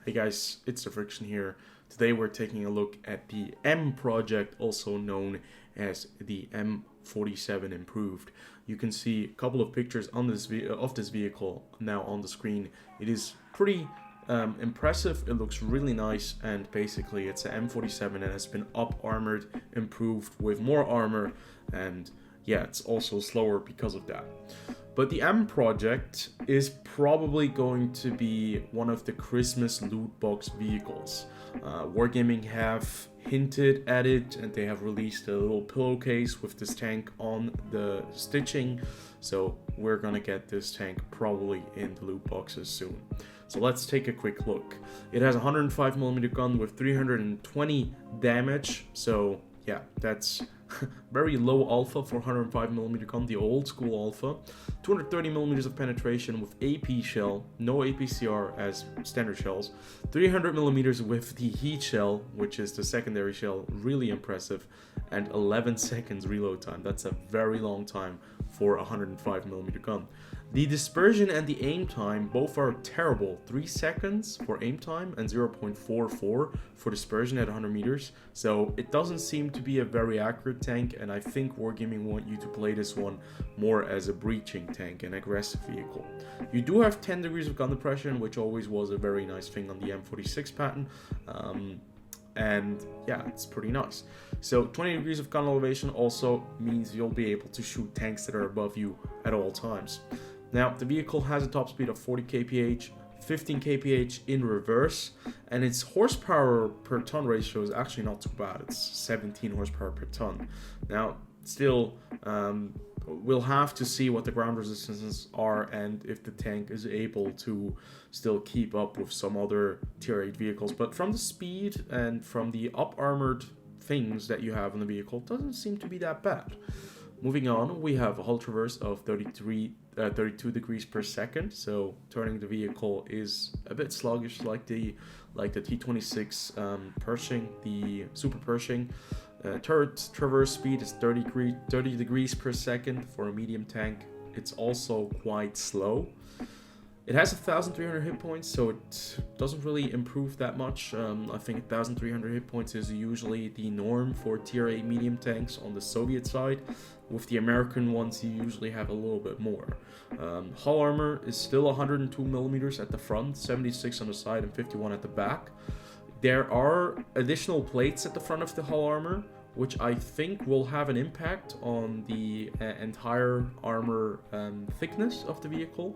Hey guys, it's TheFrXion here. Today we're taking a look at the M project, also known as the M47 Improved. You can see a couple of pictures on this of this vehicle now on the screen. It is pretty impressive. It looks really nice, and basically it's an M47 that has been up armored, improved with more armor, and yeah, it's also slower because of that. But the M project is probably going to be one of the Christmas loot box vehicles. Wargaming have hinted at it, and they have released a little pillowcase with this tank on the stitching. So we're gonna get this tank probably in the loot boxes soon. So let's take a quick look. It has a 105mm gun with 320 damage. So yeah, that's very low alpha for 105mm gun, the old school alpha. 230mm of penetration with AP shell, no APCR as standard shells. 300mm with the heat shell, which is the secondary shell, really impressive. And 11 seconds reload time. That's a very long time for a 105mm gun. The dispersion and the aim time both are terrible. 3 seconds for aim time and 0.44 for dispersion at 100 meters. So it doesn't seem to be a very accurate tank, and I think Wargaming want you to play this one more as a breaching tank, an aggressive vehicle. You do have 10 degrees of gun depression, which always was a very nice thing on the M46 Patton. And yeah, it's pretty nice. So 20 degrees of gun elevation also means you'll be able to shoot tanks that are above you at all times. Now, the vehicle has a top speed of 40 kph, 15 kph in reverse, and its horsepower per ton ratio is actually not too bad. It's 17 horsepower per ton. Now, still, we'll have to see what the ground resistances are and if the tank is able to still keep up with some other tier 8 vehicles. But from the speed and from the up-armored things that you have in the vehicle, it doesn't seem to be that bad. Moving on, we have a hull traverse of 32 degrees per second, so turning the vehicle is a bit sluggish, like the T26 Pershing, the Super Pershing. Turret traverse speed is 30 degrees per second for a medium tank. It's also quite slow. It has 1,300 hit points, so it doesn't really improve that much. I think 1,300 hit points is usually the norm for tier 8 medium tanks on the Soviet side. With the American ones, you usually have a little bit more. Hull armor is still 102mm at the front, 76 on the side, and 51 at the back. There are additional plates at the front of the hull armor, which I think will have an impact on the entire armor thickness of the vehicle,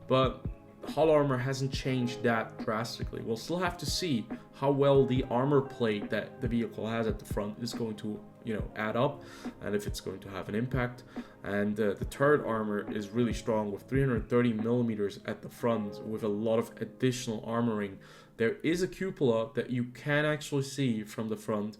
but hull armor hasn't changed that drastically. We'll still have to see how well the armor plate that the vehicle has at the front is going to, add up, and if it's going to have an impact. And the turret armor is really strong with 330mm at the front with a lot of additional armoring. There is a cupola that you can actually see from the front,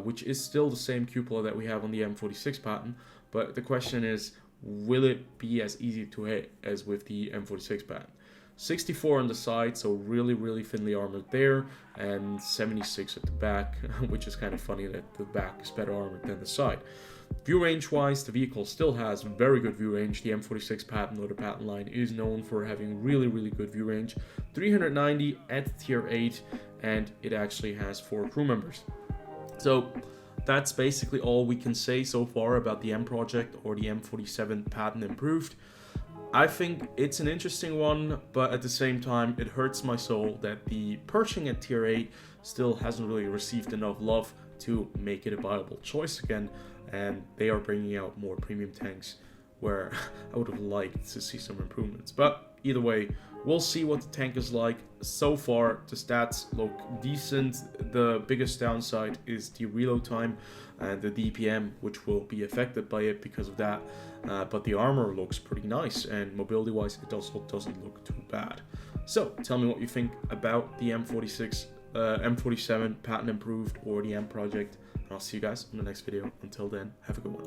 which is still the same cupola that we have on the M46 Patton, but the question is, will it be as easy to hit as with the M46 Patton? 64 on the side, so really thinly armored there, and 76 at the back, which is kind of funny that the back is better armored than the side. View range wise, the vehicle still has very good view range. The M46 Patton or the Patton line is known for having really good view range. 390 at tier 8, and it actually has 4 crew members. So that's basically all we can say so far about the M project or the M47 Patton Improved. I think it's an interesting one, but at the same time, it hurts my soul that the Pershing at tier 8 still hasn't really received enough love to make it a viable choice again, and they are bringing out more premium tanks where I would have liked to see some improvements. But either way, we'll see what the tank is like. So far, the stats look decent. The biggest downside is the reload time and the DPM, which will be affected by it because of that. But the armor looks pretty nice, and mobility-wise, it also doesn't look too bad. So tell me what you think about the M47 Patton Improved or the M project, and I'll see you guys in the next video. Until then, have a good one.